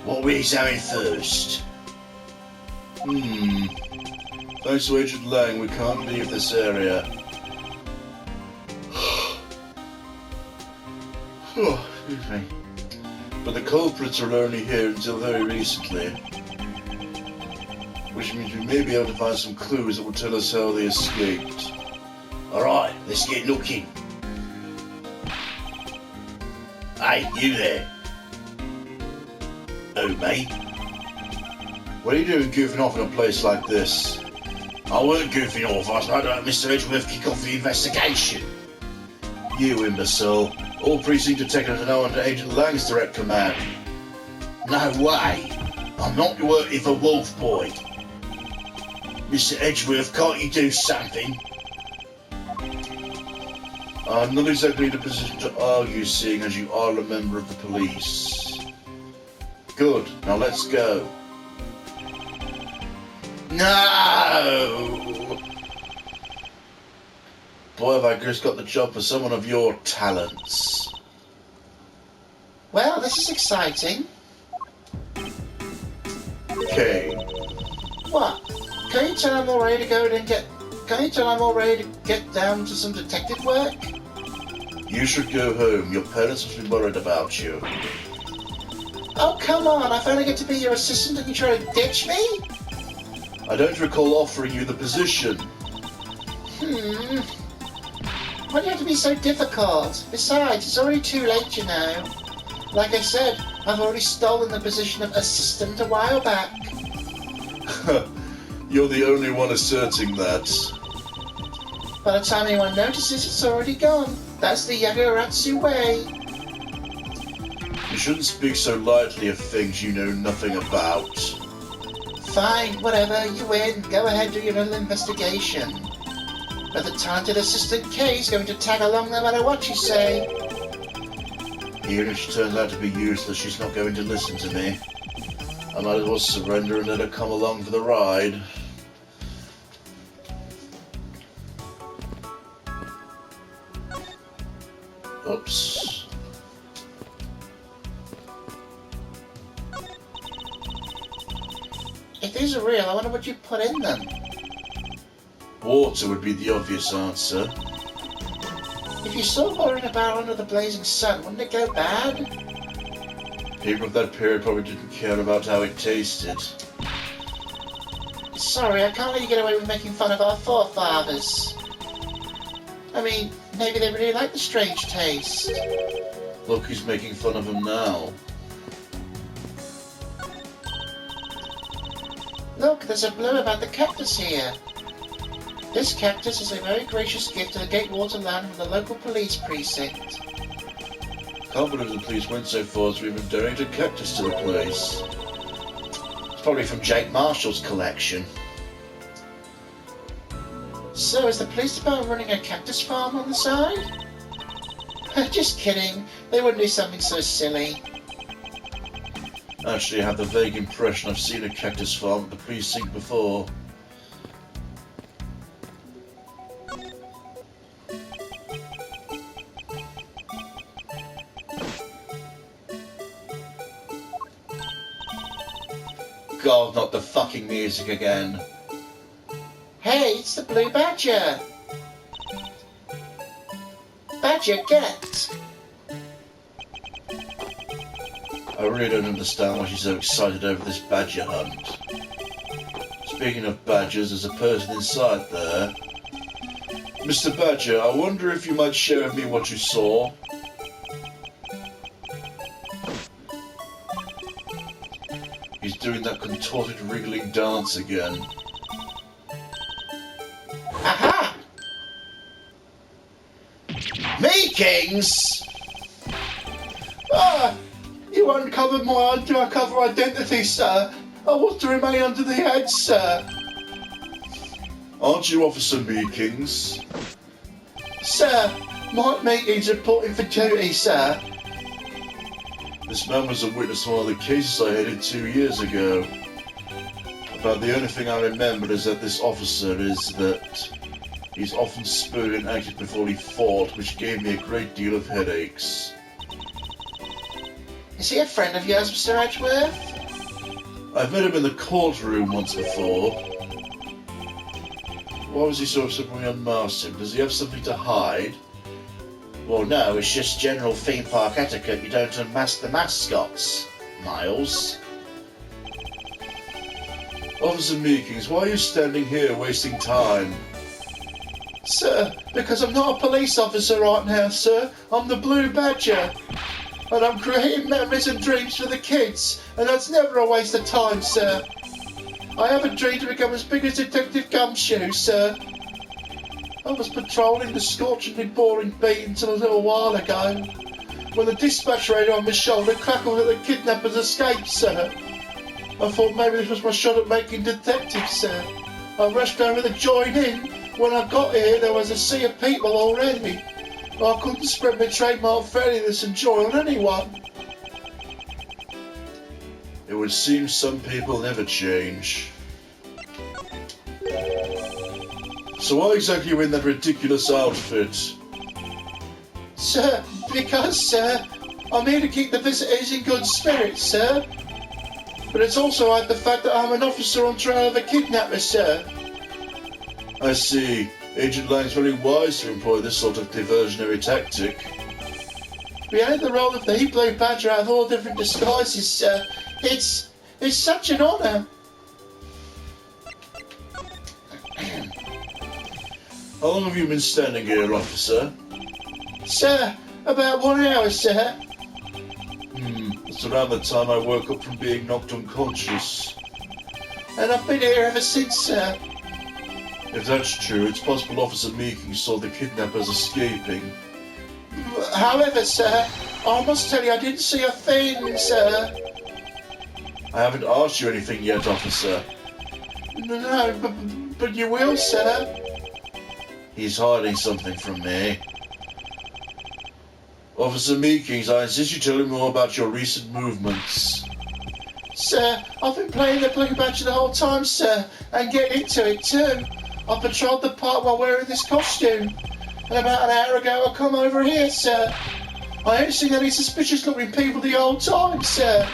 What are we examining first? Thanks to Agent Lang, we can't leave this area. Oh, excuse me. But the culprits are only here until very recently. Which means we may be able to find some clues that will tell us how they escaped. Alright, let's get looking. Hey, you there. Oh, mate. What are you doing goofing off in a place like this? I weren't goofing off, I was trying to let Mr. Edgeworth kick off the investigation. You imbecile. All precinct detectives are now under Agent Lang's direct command. No way. I'm not working for Wolf Boy. Mr. Edgeworth, can't you do something? I'm not exactly in a position to argue, seeing as you are a member of the police. Good, now let's go. No! Boy, have I just got the job for someone of your talents. Well, this is exciting. Okay. What? Can you tell I'm all ready to go and get down to some detective work? You should go home. Your parents must be worried about you. Oh, come on. I finally get to be your assistant and you try to ditch me? I don't recall offering you the position. Why do you have to be so difficult? Besides, it's already too late, you know. Like I said, I've already stolen the position of assistant a while back. You're the only one asserting that. By the time anyone notices, it's already gone. That's the Yagaratsu way. You shouldn't speak so lightly of things you know nothing about. Fine, whatever, you win. Go ahead, do your little investigation. But the talented assistant K is going to tag along no matter what you say. Even if she turns out to be useless, she's not going to listen to me. I might as well surrender and let her come along for the ride. Oops. If these are real, I wonder what you put in them. Water would be the obvious answer. If you saw water in a barrel under the blazing sun, wouldn't it go bad? People of that period probably didn't care about how it tasted. Sorry, I can't let you get away with making fun of our forefathers. I mean, maybe they really like the strange taste. Look who's making fun of them now. Look, there's a blurb about the cactus here. This cactus is a very gracious gift to the Gatewater land from the local police precinct. Can't believe the police went so far as to even donate a cactus to the place. It's probably from Jake Marshall's collection. So, is the police department running a cactus farm on the side? Just kidding. They wouldn't do something so silly. Actually, I have the vague impression I've seen a cactus farm at the precinct before. God, not the fucking music again. Hey, it's the Blue Badger! Badger, get! I really don't understand why she's so excited over this badger hunt. Speaking of badgers, there's a person inside there. Mr. Badger, I wonder if you might share with me what you saw. He's doing that contorted wriggling dance again. Aha! Me, Kings! Ah! You uncovered my undercover identity, sir. I was to remain under the head, sir. Aren't you Officer Meekings? Sir, my meeting's reporting for duty, sir. This man was a witness to one of the cases I headed 2 years ago. About the only thing I remembered is that this officer is that he's often spoke and acted before he fought, which gave me a great deal of headaches. Is he a friend of yours, Mr. Edgeworth? I've met him in the courtroom once before. Why was he so upset when we unmasked him? Does he have something to hide? Well, no, it's just general theme park etiquette. You don't unmask the mascots, Miles. Officer Meekings, why are you standing here wasting time? Sir, because I'm not a police officer right now, sir. I'm the Blue Badger. And I'm creating memories and dreams for the kids. And that's never a waste of time, sir. I have a dream to become as big as Detective Gumshoe, sir. I was patrolling the scorchingly boring beat until a little while ago, when the dispatch radio on my shoulder crackled that the kidnappers escaped, sir. I thought maybe this was my shot at making detective, sir. I rushed over to join in. When I got here, there was a sea of people already. I couldn't spread my trademark friendliness and joy on anyone. It would seem some people never change. So why exactly are you in that ridiculous outfit? Sir, because, sir, I'm here to keep the visitors in good spirits, sir. But it's also the fact that I'm an officer on trial of a kidnapper, sir. I see. Agent Lang's very wise to employ this sort of diversionary tactic. Behind the role of the Blue Badger out of all different disguises, sir. It's such an honour. How long have you been standing here, officer? Sir, about 1 hour, sir. It's around the time I woke up from being knocked unconscious. And I've been here ever since, sir. If that's true, it's possible Officer Meekings saw the kidnappers escaping. However, sir, I must tell you I didn't see a thing, sir. I haven't asked you anything yet, officer. No, but you will, sir. He's hiding something from me. Officer Meekings, I insist you tell me more about your recent movements. Sir, I've been playing the Blue Badger the whole time, sir, and getting into it too. I patrolled the park while wearing this costume. And about an hour ago I come over here, sir. I ain't seen any suspicious looking people the whole time, sir.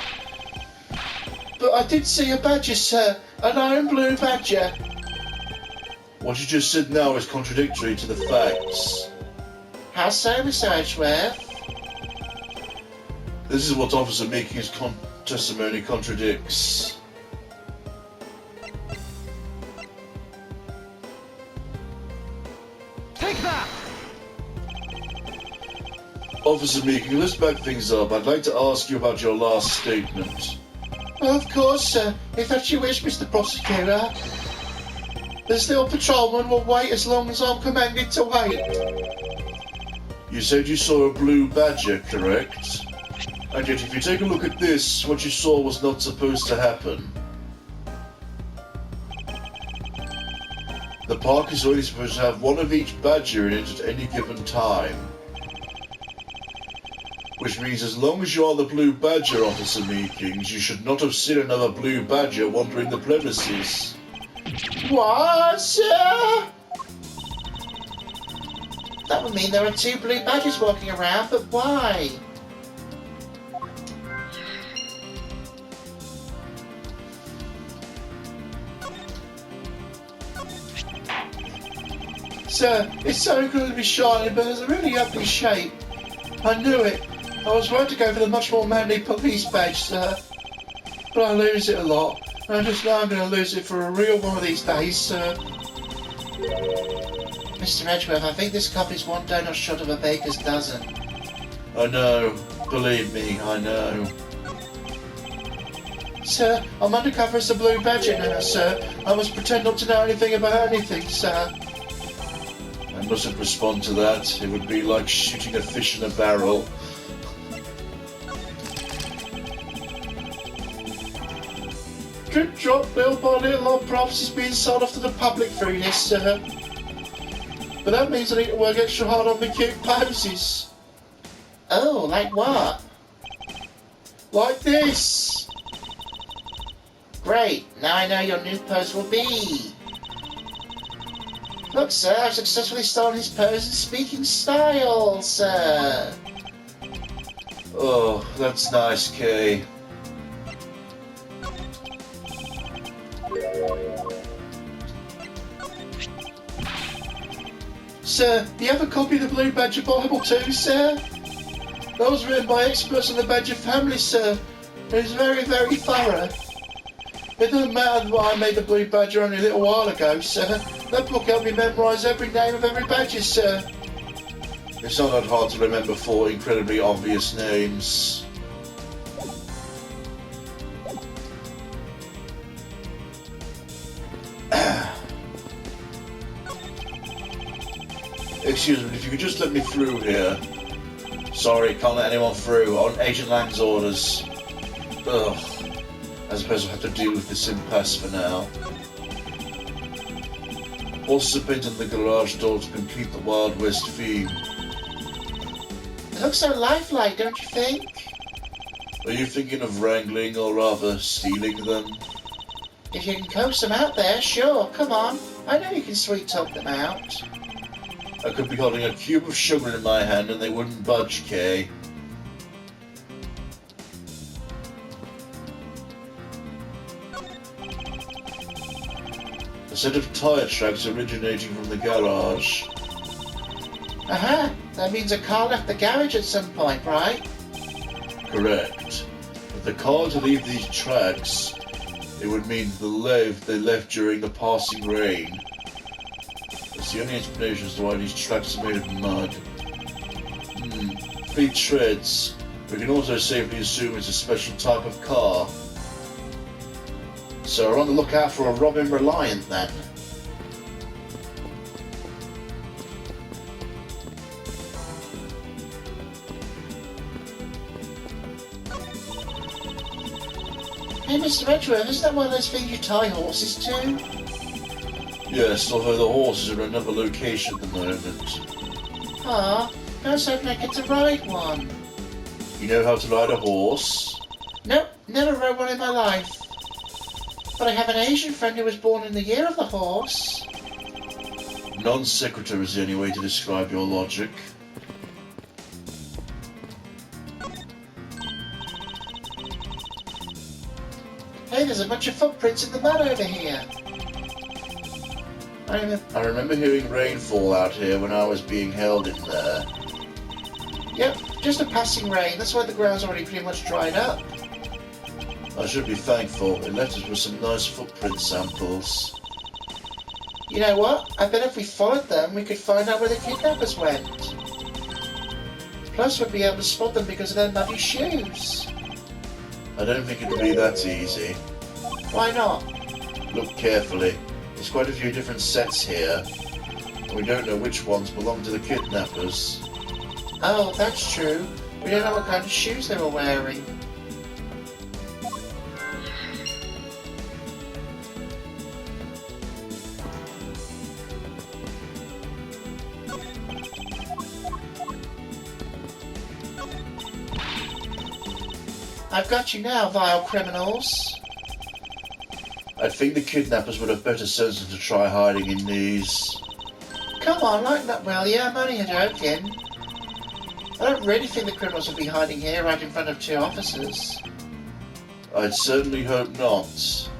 But I did see a badger, sir. An iron blue badger. What you just said now is contradictory to the facts. How so, Mr. Edgeworth? This is what Officer Meekings' testimony contradicts. Take that! Officer Meekings, let's back things up. I'd like to ask you about your last statement. Of course, sir. If that's your wish, Mr. Prosecutor. This little patrolman will wait as long as I'm commanded to wait. You said you saw a blue badger, correct? And yet if you take a look at this, what you saw was not supposed to happen. The park is only supposed to have one of each badger in it at any given time. Which means as long as you are the Blue Badger, Officer Meekings, you should not have seen another Blue Badger wandering the premises. What, sir? That would mean there are 2 blue badgers walking around, but why? Sir, it's so good to be shining, but it's a really ugly shape. I knew it. I was right to go for the much more manly police badge, sir. But I lose it a lot, and I just know I'm going to lose it for a real one of these days, sir. Mr. Edgeworth, I think this cup is one donut short of a baker's dozen. I know. Believe me, I know. Sir, I'm undercover as the Blue Badger now, sir. I must pretend not to know anything about anything, sir. I mustn't respond to that. It would be like shooting a fish in a barrel. Drip drop, little by little, our props is being sold off to the public through this, sir. But that means I need to work extra hard on the cute poses. Oh, like what? Like this. Great, now I know your new pose will be. Look, sir, I've successfully stolen his pose and speaking style, sir. Oh, that's nice, Kay. Sir, do you have a copy of the Blue Badger Bible too, sir? That was written by experts on the Badger family, sir. It is very, very thorough. It doesn't matter that I made the Blue Badger only a little while ago, sir. That book helped me memorise every name of every badger, sir. It's not that hard to remember 4 incredibly obvious names. Excuse me, if you could just let me through here. Sorry, can't let anyone through. On Agent Lang's orders. Ugh. I suppose I'll have to deal with this impasse for now. Also painted the garage door to complete the Wild West theme. It looks so lifelike, don't you think? Are you thinking of wrangling or rather stealing them? If you can coax them out there, sure, come on. I know you can sweet talk them out. I could be holding a cube of sugar in my hand and they wouldn't budge, Kay. A set of tyre tracks originating from the garage. Aha, that means a car left the garage at some point, right? Correct. If the car to leave these tracks, it would mean they left during the passing rain. That's the only explanation as to why these tracks are made of mud. Fleet treads. We can also safely assume it's a special type of car. So we're on the lookout for a Robin Reliant then. Hey, Mr. Edgeworth, isn't that one of those things you tie horses to? Yes, although the horses are in another location at the moment. Ah, I was hoping I get to ride one. You know how to ride a horse? Nope, never rode one in my life. But I have an Asian friend who was born in the year of the horse. Non sequitur is the only way to describe your logic. Hey, there's a bunch of footprints in the mud over here. I remember hearing rainfall out here when I was being held in there. Yep, just a passing rain. That's why the ground's already pretty much dried up. I should be thankful. It left us with some nice footprint samples. You know what? I bet if we followed them, we could find out where the kidnappers went. Plus, we'd be able to spot them because of their muddy shoes. I don't think it'd be that easy. Why not? Look carefully. There's quite a few different sets here. And we don't know which ones belong to the kidnappers. Oh, that's true. We don't know what kind of shoes they were wearing. I've got you now, vile criminals. I think the kidnappers would have better sense than to try hiding in these. Come on, lighten up, will ya? I'm only joking. I don't really think the criminals will be hiding here right in front of 2 officers. I'd certainly hope not.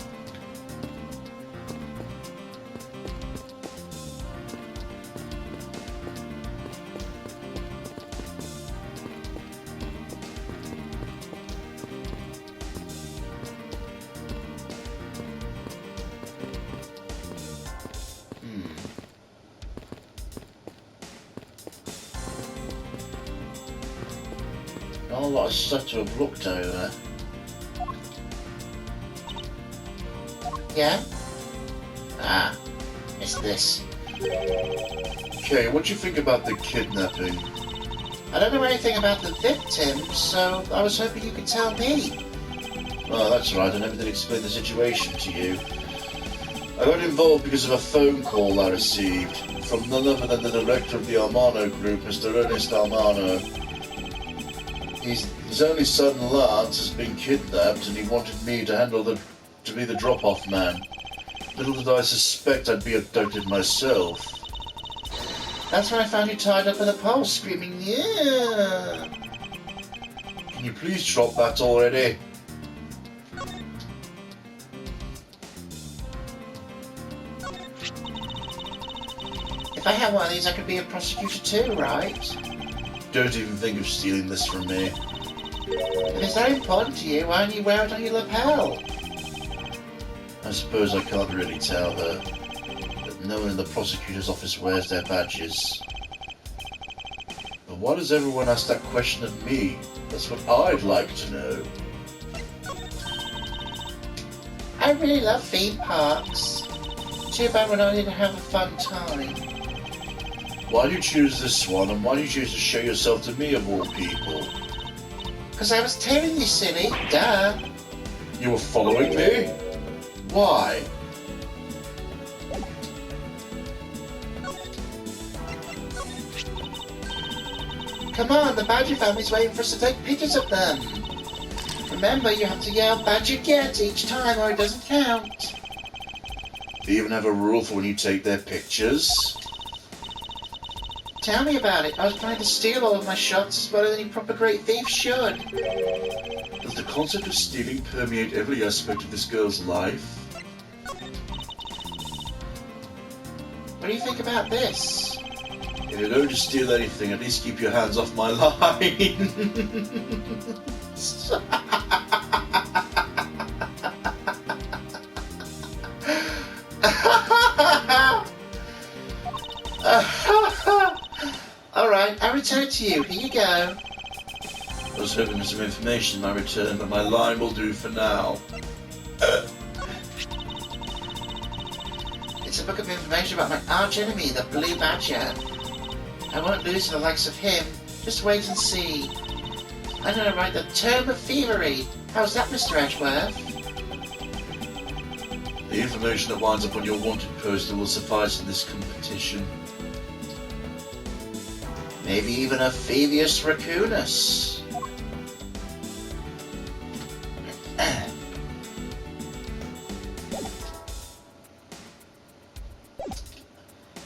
Not a lot of stuff to have looked over. Yeah? Ah, it's this. Okay, what do you think about the kidnapping? I don't know anything about the victims, so I was hoping you could tell me. Oh, that's right, I never did explain the situation to you. I got involved because of a phone call I received from none other than the director of the Armano Group, Mr. Ernest Armano. His only son, Lance, has been kidnapped and he wanted me to be the drop-off man. Little did I suspect I'd be abducted myself. That's when I found you tied up in a pole screaming, yeah! Can you please drop that already? If I had one of these, I could be a prosecutor too, right? Don't even think of stealing this from me. If it's that important to you, why don't you wear it on your lapel? I suppose I can't really tell her that no one in the prosecutor's office wears their badges. But why does everyone ask that question of me? That's what I'd like to know. I really love theme parks. Too bad we're not here to have a fun time. Why do you choose this one, and why do you choose to show yourself to me of all people? Because I was telling you, silly. Duh. You were following me? Why? Come on, the Badger family's waiting for us to take pictures of them. Remember, you have to yell Badger get each time or it doesn't count. Do you even have a rule for when you take their pictures? Tell me about it. I was trying to steal all of my shots as well as any proper great thief should. Does the concept of stealing permeate every aspect of this girl's life? What do you think about this? If you're going to steal anything, at least keep your hands off my line. Alright, I return it to you. Here you go. I was hoping for some information in my return, but my line will do for now. It's a book of information about my arch enemy, the Blue Badger. I won't lose to the likes of him. Just wait and see. I'm gonna write the Term of Thievery. How's that, Mr. Edgeworth? The information that winds up on your wanted poster will suffice in this competition. Maybe even a Phoebius Raccoonus.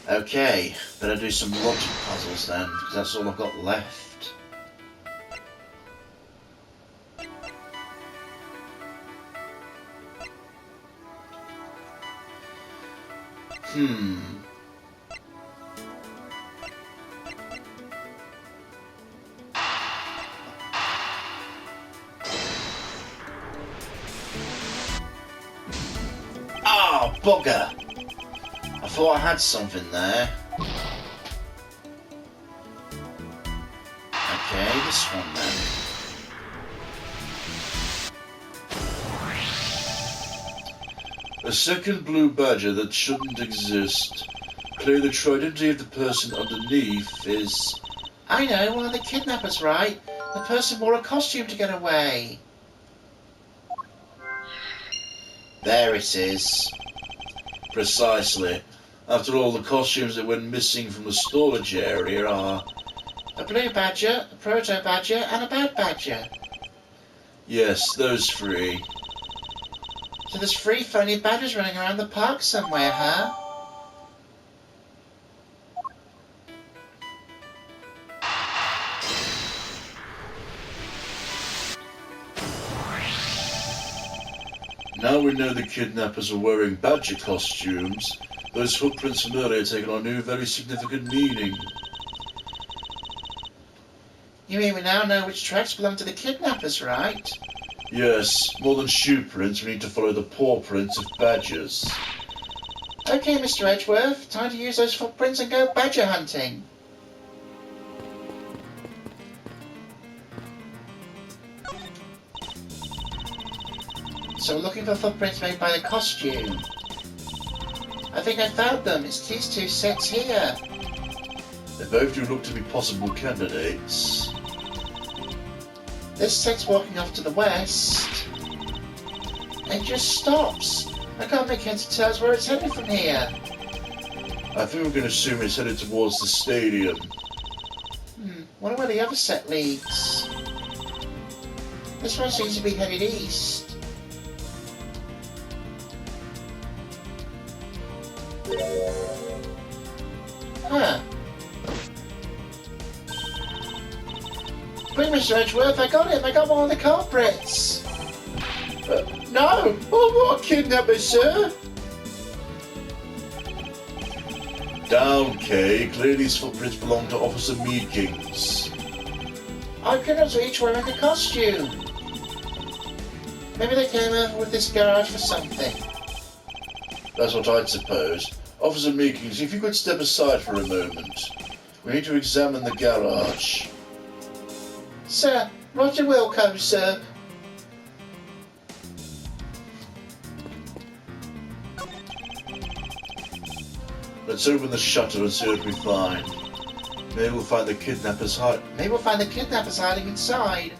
Okay, better do some logic puzzles then, because that's all I've got left. Ah, bugger! I thought I had something there. Okay, this one then. A second blue badger that shouldn't exist. Clearly the true identity of the person underneath is... I know, one of the kidnappers, right? The person wore a costume to get away. There it is. Precisely. After all, the costumes that went missing from the storage area are... A blue badger, a proto badger, and a bad badger. Yes, those three. So there's 3 phony badgers running around the park somewhere, huh? Now we know the kidnappers are wearing badger costumes. Those footprints from earlier take on a new, very significant meaning. You mean we now know which tracks belong to the kidnappers, right? Yes, more than shoe prints, we need to follow the paw prints of badgers. Okay, Mr. Edgeworth, time to use those footprints and go badger hunting. So we're looking for footprints made by the costume. I think I found them. It's these 2 sets here. They both do look to be possible candidates. This set's walking off to the west. And it just stops. I can't make heads or tails where it's headed from here. I think we can assume it's headed towards the stadium. Wonder where the other set leads. This one seems to be headed east. Huh. Quick, Mr. Edgeworth, I got him. I got one of the culprits. No! Oh, what kidnapper, sir? Down, Kay. Clearly these footprints belong to Officer Meekins. I couldn't reach wearing a costume. Maybe they came over with this garage for something. That's what I'd suppose. Officer Meekins, if you could step aside for a moment. We need to examine the garage. Sir, Roger Wilco, sir. Let's open the shutter and see what we find. Maybe we'll find the kidnappers hiding inside.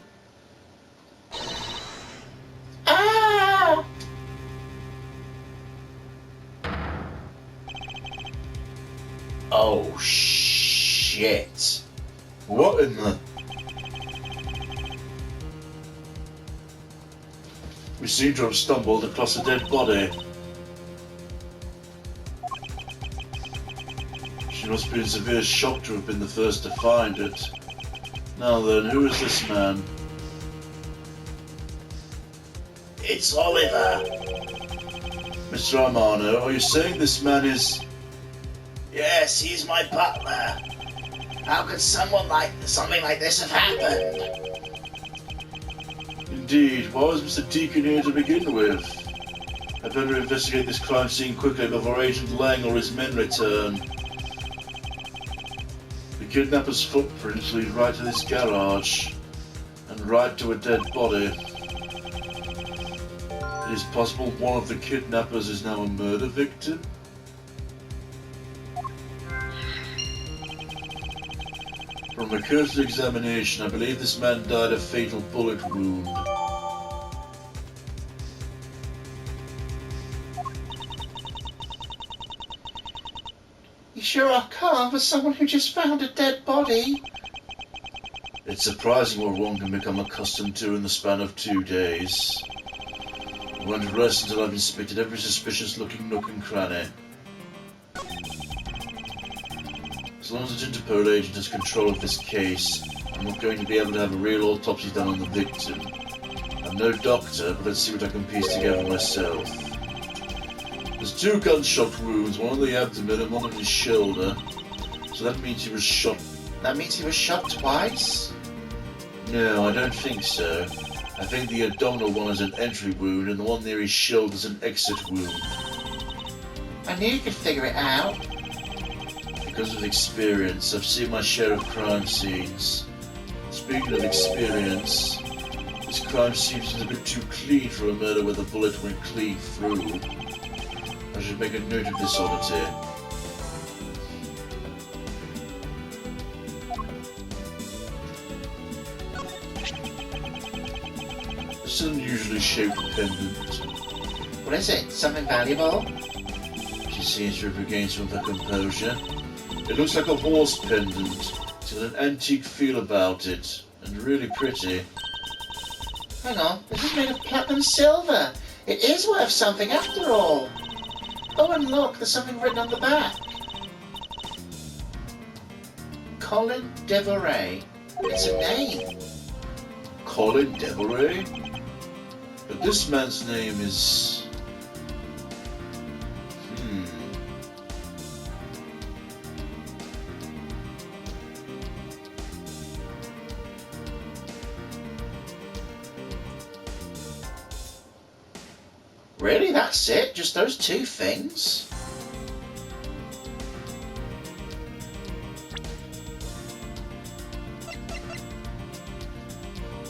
Ah! Oh, shit. What in the... We seem to have stumbled across a dead body. She must be in severe shock to have been the first to find it. Now then, who is this man? It's Oliver. Mr. Armano, are you saying this man is... Yes, he's my butler. How could something like this have happened? Indeed, why was Mr. Deacon here to begin with? I'd better investigate this crime scene quickly before Agent Lang or his men return. The kidnapper's footprints lead right to this garage, and right to a dead body. It is possible one of the kidnappers is now a murder victim? From a cursory examination, I believe this man died of fatal bullet wound. You sure are calm for someone who just found a dead body. It's surprising what one can become accustomed to in the span of 2 days. I won't rest until I've inspected every suspicious-looking nook and cranny. As long as the Interpol agent has control of this case, I'm not going to be able to have a real autopsy done on the victim. I'm no doctor, but let's see what I can piece together myself. There's 2 gunshot wounds, one on the abdomen and one on his shoulder. So that means he was shot... That means he was shot twice? No, I don't think so. I think the abdominal one is an entry wound and the one near his shoulder is an exit wound. I knew you could figure it out. Because of experience, I've seen my share of crime scenes. Speaking of experience, this crime scene seems a bit too clean for a murder where the bullet went clean through. I should make a note of this oddity. It's an unusually shaped pendant. What is it? Something valuable? She seems to have regained some of her composure. It looks like a horse pendant. It's got an antique feel about it, and really pretty. Hang on, this is made of platinum silver. It is worth something after all. Oh, and look, there's something written on the back. Colin Devoray. It's a name. Colin Devoray? But this man's name is... Really, that's it? Just those 2 things?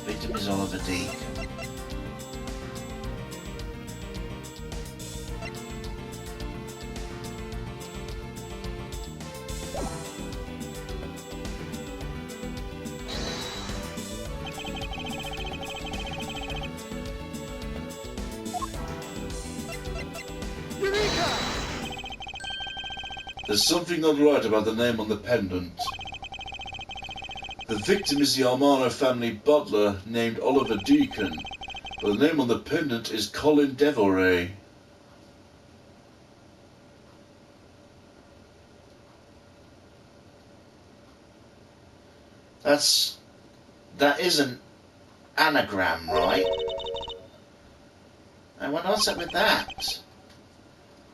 Victim is Oliver Deacon. There's something not right about the name on the pendant. The victim is the Armano family butler named Oliver Deacon, but the name on the pendant is Colin Devoray. That's That is an anagram, right? And what's up with that?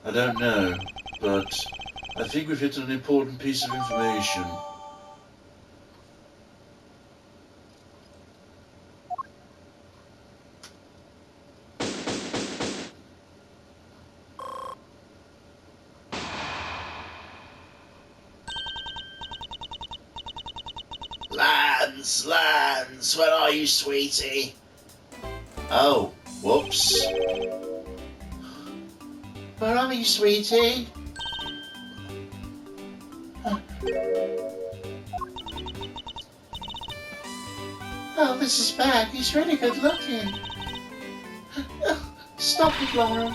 I don't know, but I think we've hit an important piece of information. Lance, where are you, sweetie? Oh, whoops. Where are you, sweetie? Oh, this is bad. He's really good looking. Stop it, Lauren.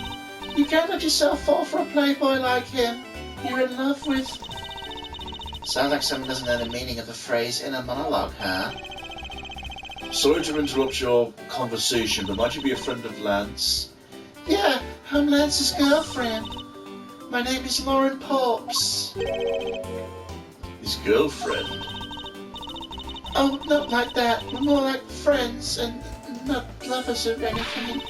You can't let yourself fall for a playboy like him. You're in love with... Sounds like someone doesn't know the meaning of the phrase inner monologue, huh? Sorry to interrupt your conversation, but might you be a friend of Lance? Yeah, I'm Lance's girlfriend. My name is Lauren Pops. His girlfriend? Oh, not like that. We're more like friends and not lovers or anything.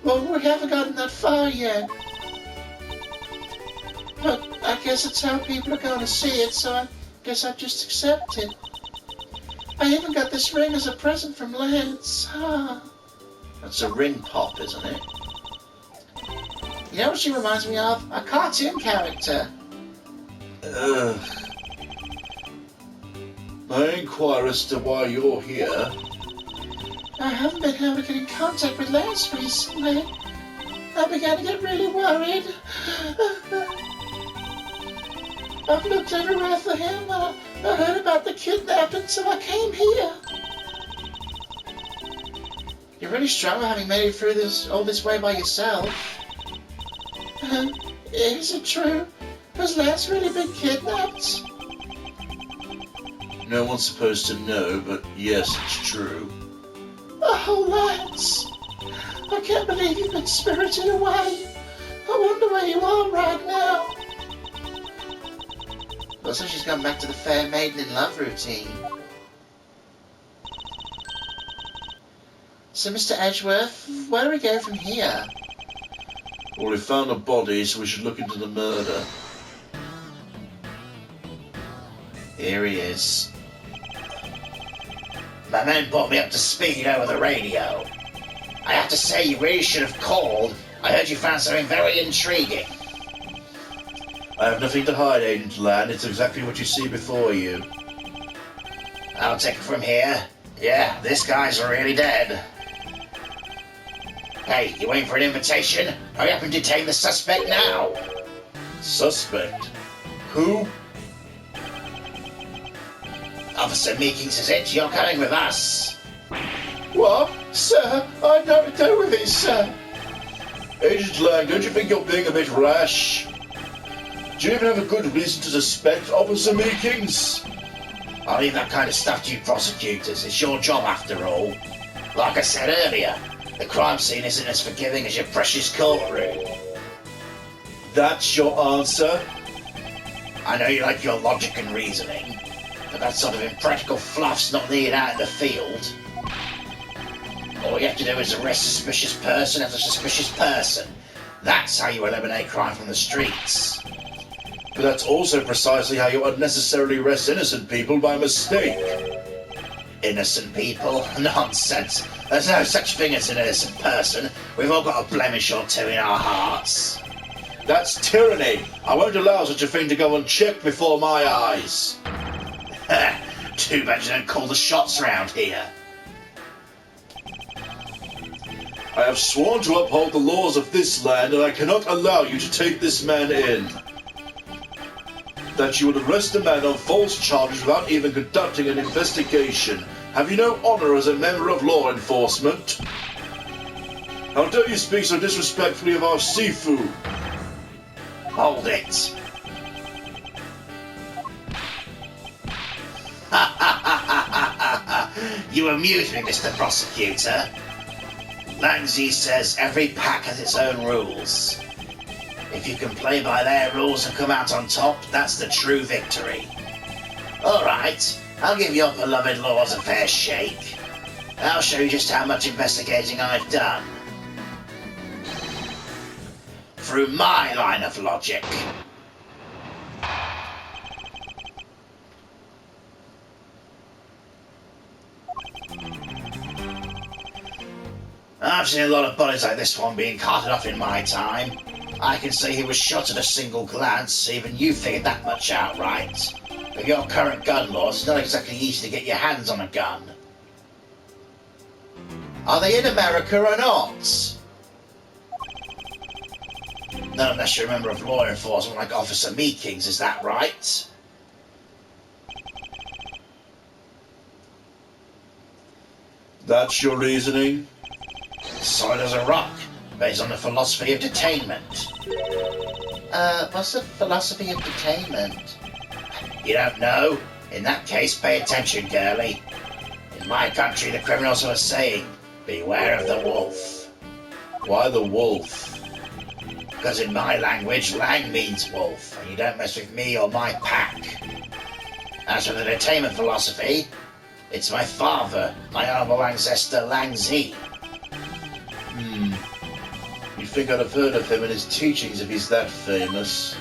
Well, we haven't gotten that far yet. But I guess it's how people are going to see it, so I guess I just accept it. I even got this ring as a present from Lance. That's a ring pop, isn't it? You know what she reminds me of? A cartoon character. May I inquire as to why you're here? I haven't been able to get in contact with Lance recently. I began to get really worried. I've looked everywhere for him, and I heard about the kidnapping, so I came here. You're really strong having made it through all this way by yourself. Is it true? Has Lance really been kidnapped? No one's supposed to know, but yes, it's true. Oh, Lance! I can't believe you've been spirited away. I wonder where you are right now. Looks like she's gone back to the fair maiden in love routine. So, Mr. Edgeworth, where do we go from here? Well, we found a body, so we should look into the murder. Here he is. My men brought me up to speed over the radio. I have to say, you really should have called. I heard you found something very intriguing. I have nothing to hide, Agent Land. It's exactly what you see before you. I'll take it from here. Yeah, this guy's really dead. Hey, you waiting for an invitation? Hurry up and detain the suspect now. Suspect? Who? Officer Meekins is it? You're coming with us. What? Sir, I had nothing to do with it, sir. Agent Lang, don't you think you're being a bit rash? Do you even have a good reason to suspect Officer Meekins? I'll leave that kind of stuff to you prosecutors. It's your job after all. Like I said earlier, the crime scene isn't as forgiving as your precious courtroom. That's your answer? I know you like your logic and reasoning, but that sort of impractical fluff's not needed out in the field. All you have to do is arrest a suspicious person after suspicious person. That's how you eliminate crime from the streets. But that's also precisely how you unnecessarily arrest innocent people by mistake. Innocent people? Nonsense. There's no such thing as an innocent person. We've all got a blemish or two in our hearts. That's tyranny. I won't allow such a thing to go unchecked before my eyes. Too bad you don't call the shots round here. I have sworn to uphold the laws of this land, and I cannot allow you to take this man in. That you would arrest a man on false charges without even conducting an investigation. Have you no honor as a member of law enforcement? How dare you speak so disrespectfully of our Sifu? Hold it. You amuse me, Mr. Prosecutor. Langsy says every pack has its own rules. If you can play by their rules and come out on top, that's the true victory. Alright, I'll give your beloved laws a fair shake. I'll show you just how much investigating I've done. Through my line of logic. I've seen a lot of bodies like this one being carted off in my time. I can say he was shot at a single glance, even you figured that much out, right? With your current gun laws, it's not exactly easy to get your hands on a gun. Are they in America or not? Not unless you're a member of law enforcement like Officer Meekings, is that right? That's your reasoning? Solid as a rock, based on the philosophy of detainment. What's the philosophy of detainment? You don't know? In that case, pay attention, girlie. In my country, the criminals have a saying, beware of the wolf. Why the wolf? Because in my language, lang means wolf, and you don't mess with me or my pack. As for the detainment philosophy, it's my father, my honourable ancestor Lang Zi. You'd think I'd have heard of him and his teachings if he's that famous.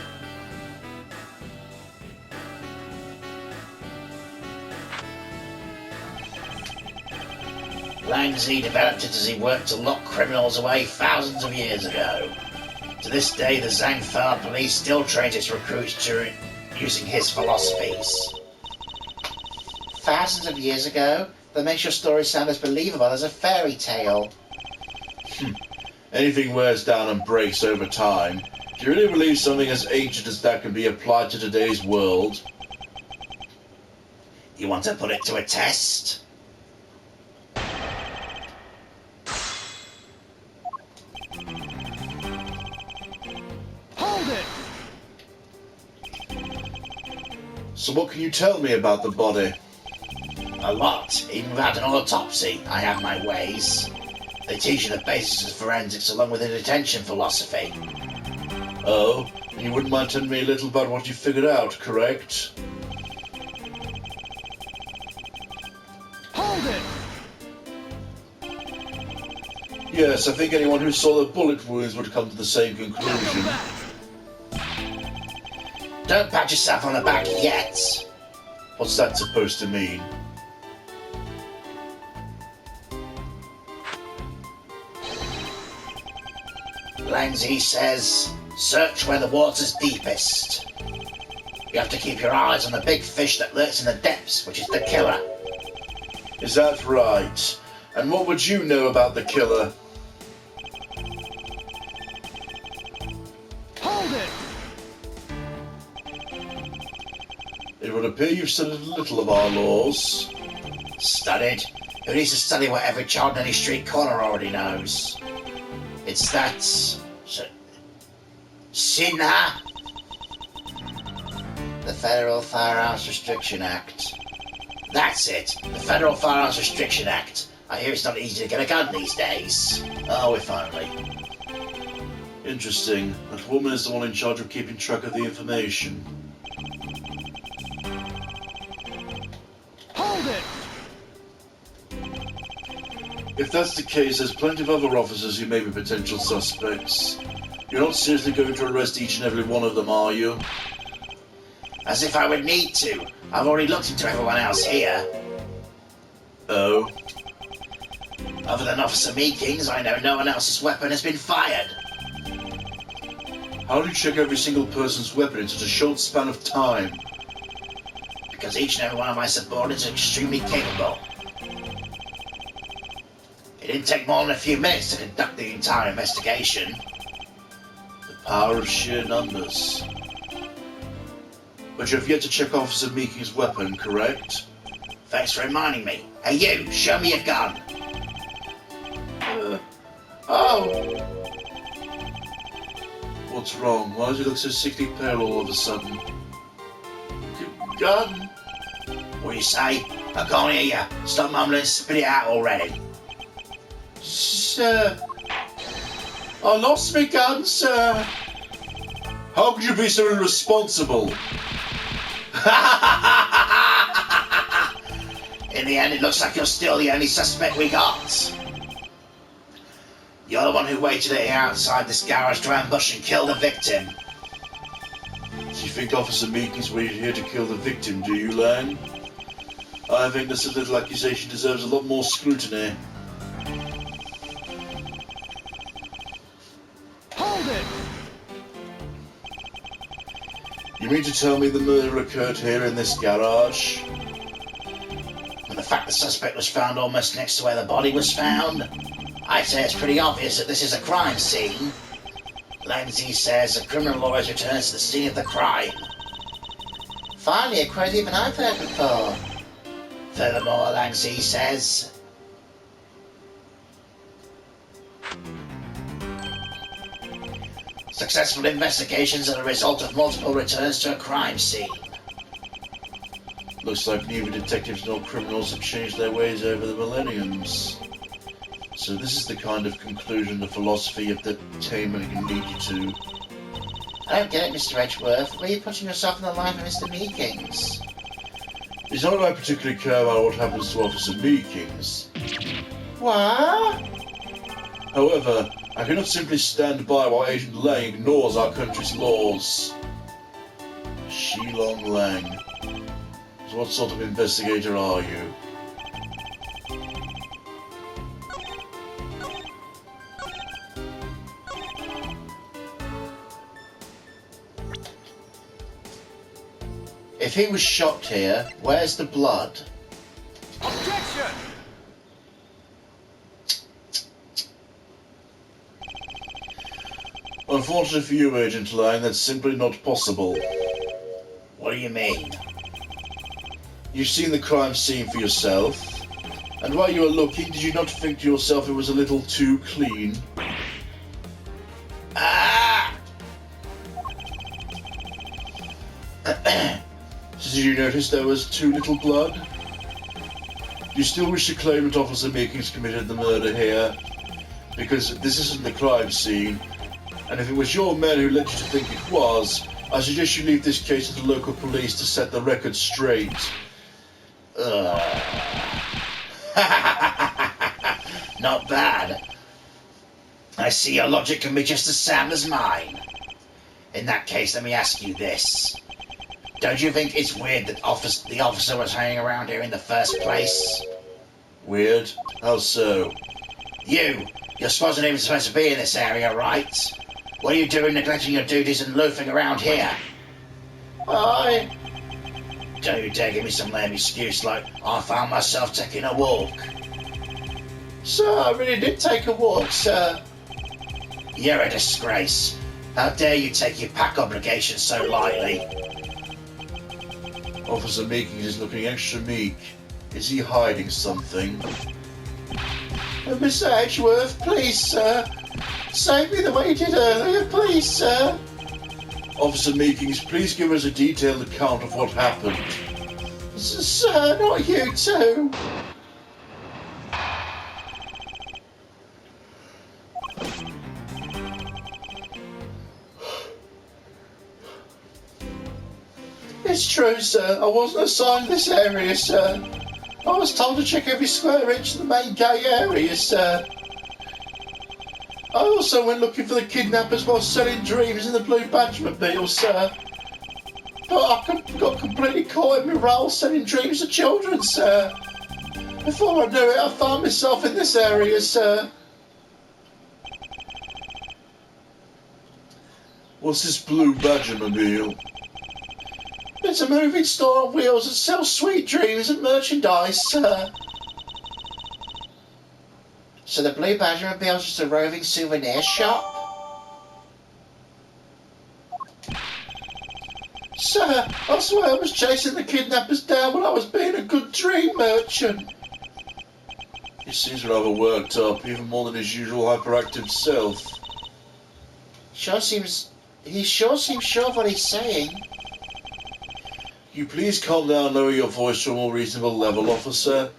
Lang Zi developed it as he worked to lock criminals away thousands of years ago. To this day, the Zangfar police still trains its recruits using his philosophies. Thousands of years ago? That makes your story sound as believable as a fairy tale. Anything wears down and breaks over time. Do you really believe something as ancient as that can be applied to today's world? You want to put it to a test? Hold it! So what can you tell me about the body? A lot. Even without an autopsy, I have my ways. They teach you the basis of forensics along with the detention philosophy. Oh, and you wouldn't mind telling me a little about what you figured out, correct? Hold it! Yes, I think anyone who saw the bullet wounds would come to the same conclusion. Don't pat yourself on the back yet. What's that supposed to mean? Lang Zi says, search where the water's deepest. You have to keep your eyes on the big fish that lurks in the depths, which is the killer. Is that right? And what would you know about the killer? Hold it! It would appear you've studied a little of our laws. Studied? Who needs to study what every child in any street corner already knows? It's that... Sinha? The Federal Firearms Restriction Act. That's it. The Federal Firearms Restriction Act. I hear it's not easy to get a gun these days. Oh, if only. Interesting. That woman is the one in charge of keeping track of the information. Hold it! If that's the case, there's plenty of other officers who may be potential suspects. You're not seriously going to arrest each and every one of them, are you? As if I would need to. I've already looked into everyone else here. Oh? Other than Officer Meekings, I know no one else's weapon has been fired. How do you check every single person's weapon in such a short span of time? Because each and every one of my subordinates are extremely capable. It didn't take more than a few minutes to conduct the entire investigation. The power of sheer numbers. But you have yet to check Officer Meeking's weapon, correct? Thanks for reminding me. Hey you, show me your gun. Oh! What's wrong? Why does he look so sickly pale all of a sudden? Gun? What do you say? I can't hear you. Stop mumbling and spit it out already. Sir. I lost my gun, sir. How could you be so irresponsible? In the end, it looks like you're still the only suspect we got. You're the one who waited here outside this garage to ambush and kill the victim. Do you think Officer Meekins waited here to kill the victim, do you, Lang? I think this little accusation deserves a lot more scrutiny. Hold it! You mean to tell me the murder occurred here in this garage? And the fact the suspect was found almost next to where the body was found, I'd say it's pretty obvious that this is a crime scene. Langzy says a criminal always returns to the scene of the crime. Finally, a quote even I've heard before. Furthermore, Langzy says... Successful investigations are the result of multiple returns to a crime scene. Looks like neither detectives nor criminals have changed their ways over the millenniums. So this is the kind of conclusion the philosophy of the tamer can lead you to. I don't get it, Mr. Edgeworth. Where are you putting yourself in the line of Mr. Meekins? It's not that I particularly care about what happens to Officer Meekins. What? However, I cannot simply stand by while Agent Lang ignores our country's laws. Shilong Lang. So what sort of investigator are you? If he was shot here, where's the blood? Objection! Unfortunately for you, Agent Lang, that's simply not possible. What do you mean? You've seen the crime scene for yourself, and while you were looking, did you not think to yourself it was a little too clean? Ah! Did you notice there was too little blood? Do you still wish to claim that Officer Meekins committed the murder here? Because this isn't the crime scene, and if it was your men who led you to think it was, I suggest you leave this case to the local police to set the record straight. Not bad. I see your logic can be just as sound as mine. In that case, let me ask you this. Don't you think it's weird that the officer was hanging around here in the first place? Weird? How so? You're supposed to even supposed to be in this area, right? What are you doing neglecting your duties and loafing around here? Don't you dare give me some lame excuse like I found myself taking a walk. Sir, I really did take a walk, sir. You're a disgrace. How dare you take your pack obligations so lightly? Officer Meekins is looking extra meek. Is he hiding something? Mr. Edgeworth, please, sir. Save me the way you did earlier, please, sir. Officer Meekins, please give us a detailed account of what happened. Sir, not you too. It's true, sir. I wasn't assigned this area, sir. I was told to check every square inch of the main gate area, sir. I also went looking for the kidnappers while selling dreams in the Blue Badgermobile, sir. But I got completely caught in my role selling dreams to children, sir. Before I knew it, I found myself in this area, sir. What's this Blue Badgermobile? It's a moving store on wheels that sells sweet dreams and merchandise, sir. So the Blue Badgermobile is just a roving souvenir shop? Sir, I swear I was chasing the kidnappers down when I was being a good dream merchant. He seems rather worked up, even more than his usual hyperactive self. He sure seems sure of what he's saying. You please calm down and lower your voice to a more reasonable level, officer.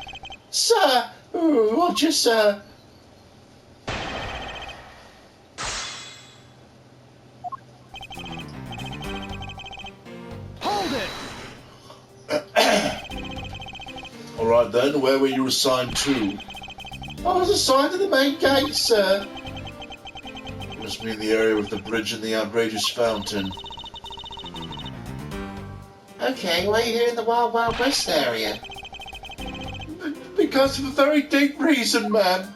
Sir, Roger, sir. Hold it! Alright then, where were you assigned to? I was assigned to the main gate, sir. It must be in the area with the bridge and the outrageous fountain. Okay, why are you here in the Wild Wild West area? Because of a very deep reason, man.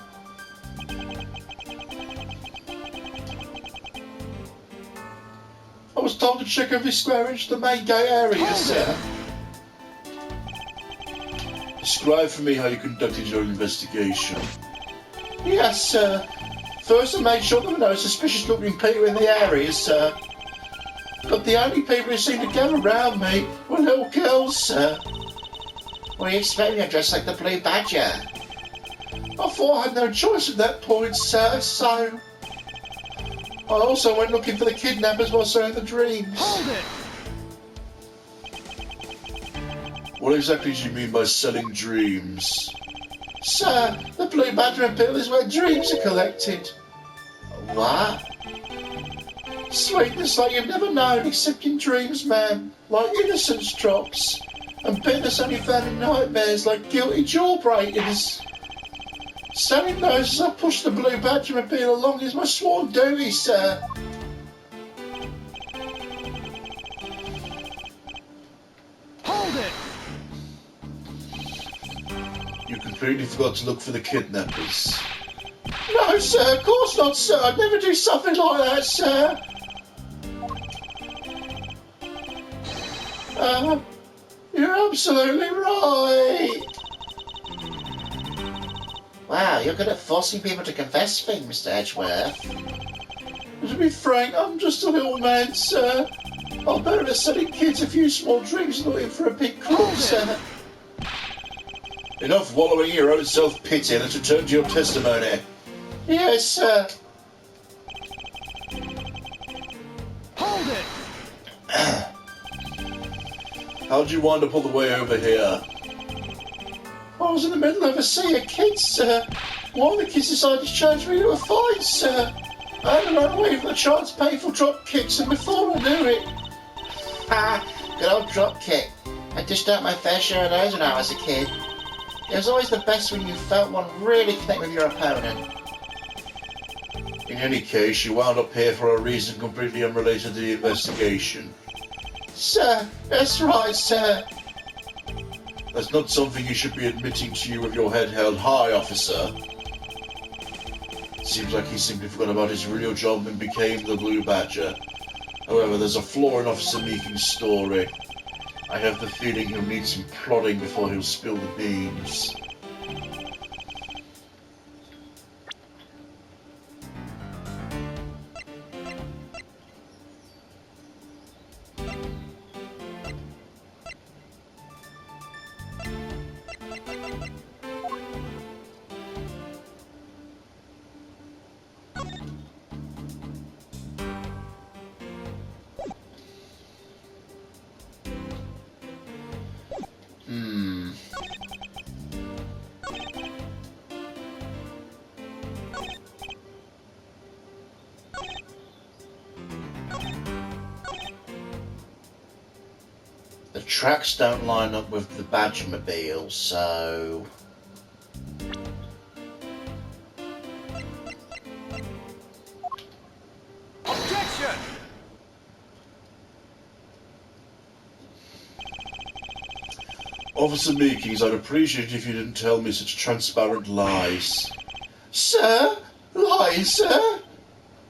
I was told to check every square inch of the main gate area, sir. Describe for me how you conducted your investigation. Yes, sir. First, I made sure there were no suspicious-looking people in the area, sir. But the only people who seemed to gather around me were little girls, sir. Well, you expect me to dress like the Blue Badger? I thought I had no choice at that point, sir, so... I also went looking for the kidnappers while selling the dreams. Hold it! What exactly do you mean by selling dreams? Sir, the Blue Badger Appeal is where dreams are collected. What? Sweetness like you've never known except in dreams, man. Like innocence drops. And bitterness only found in nightmares like guilty jawbreakers. Selling those as I push the Blue Badger Appeal along is my sworn duty, sir. Hold it! You completely forgot to look for the kidnappers. No, sir, of course not, sir. I'd never do something like that, sir. You're absolutely right. Wow, you're good at forcing people to confess things, Mr. Edgeworth. To be frank, I'm just a little man, sir. I'm better at selling kids a few small drinks than looking for a big crook, sir. Enough wallowing in your own self-pity. Let's return to your testimony. Yes, sir. Hold it! How'd you wind up all the way over here? I was in the middle of a sea of kids, sir. One of the kids decided to charge me to a fine, sir. I had to run away from the child's painful drop kicks, and before I knew it... Ha! Good old drop kick. I dished out my fair share of those when I was a kid. It was always the best when you felt one really connect with your opponent. In any case, you wound up here for a reason completely unrelated to the investigation. Sir, that's right, sir. That's not something you should be admitting to you with your head held high, officer. Seems like he simply forgot about his real job and became the Blue Badger. However, there's a flaw in Officer Meeking's story. I have the feeling he'll need some prodding before he'll spill the beans. The tracks don't line up with the Badgermobile, so... Objection! Officer Meekings, I'd appreciate it if you didn't tell me such transparent lies. Sir? Lies, sir?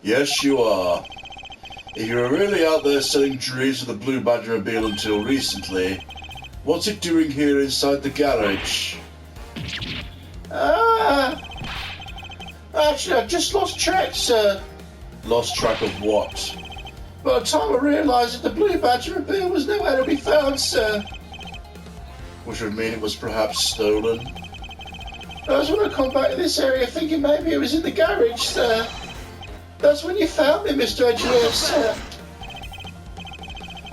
Yes, you are. If you were really out there selling dreams of the Blue Badgermobile until recently, what's it doing here inside the garage? Actually, I just lost track, sir. Lost track of what? By the time I realised that the Blue Badgermobile was nowhere to be found, sir. Which would mean it was perhaps stolen? That's when I come back to this area thinking maybe it was in the garage, sir. That's when you found me, Mr. Edgeworth, sir.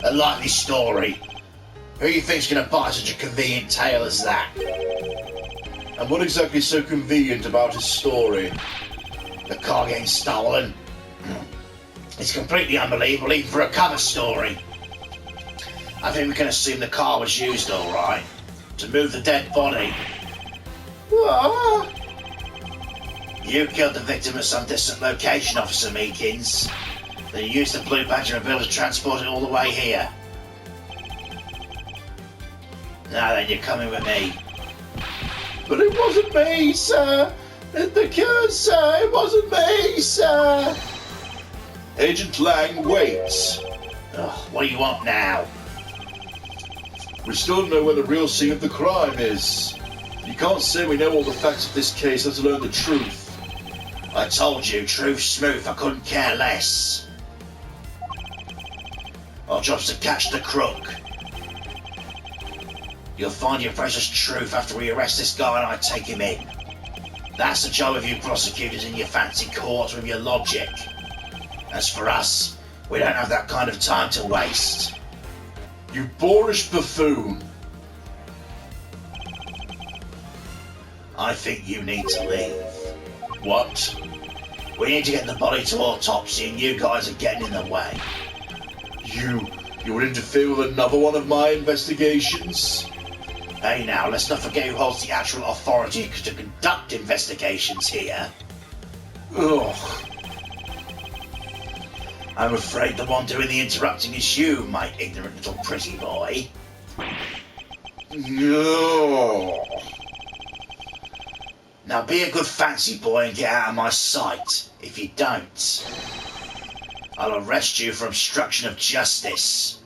A likely story. Who you think's gonna buy such a convenient tale as that? And what exactly is so convenient about his story? The car getting stolen. It's completely unbelievable even for a cover story. I think we can assume the car was used alright. to move the dead body. What? You killed the victim at some distant location, Officer Meekins. Then you used the Blue Badger mobile to transport it all the way here. Now then, you're coming with me. But it wasn't me, sir. The killer, sir. It wasn't me, sir. Agent Lang, wait. Ugh, what do you want now? We still don't know where the real scene of the crime is. You can't say we know all the facts of this case, let alone the truth. I told you, truth smooth, I couldn't care less. Our job's to catch the crook. You'll find your precious truth after we arrest this guy and I take him in. That's the job of you prosecutors in your fancy courts with your logic. As for us, we don't have that kind of time to waste. You boorish buffoon. I think you need to leave. What? We need to get the body to autopsy and you guys are getting in the way. You would interfere with another one of my investigations? Hey now, let's not forget who holds the actual authority to conduct investigations here. Ugh. I'm afraid the one doing the interrupting is you, my ignorant little pretty boy. No. Now be a good fancy boy and get out of my sight. If you don't, I'll arrest you for obstruction of justice.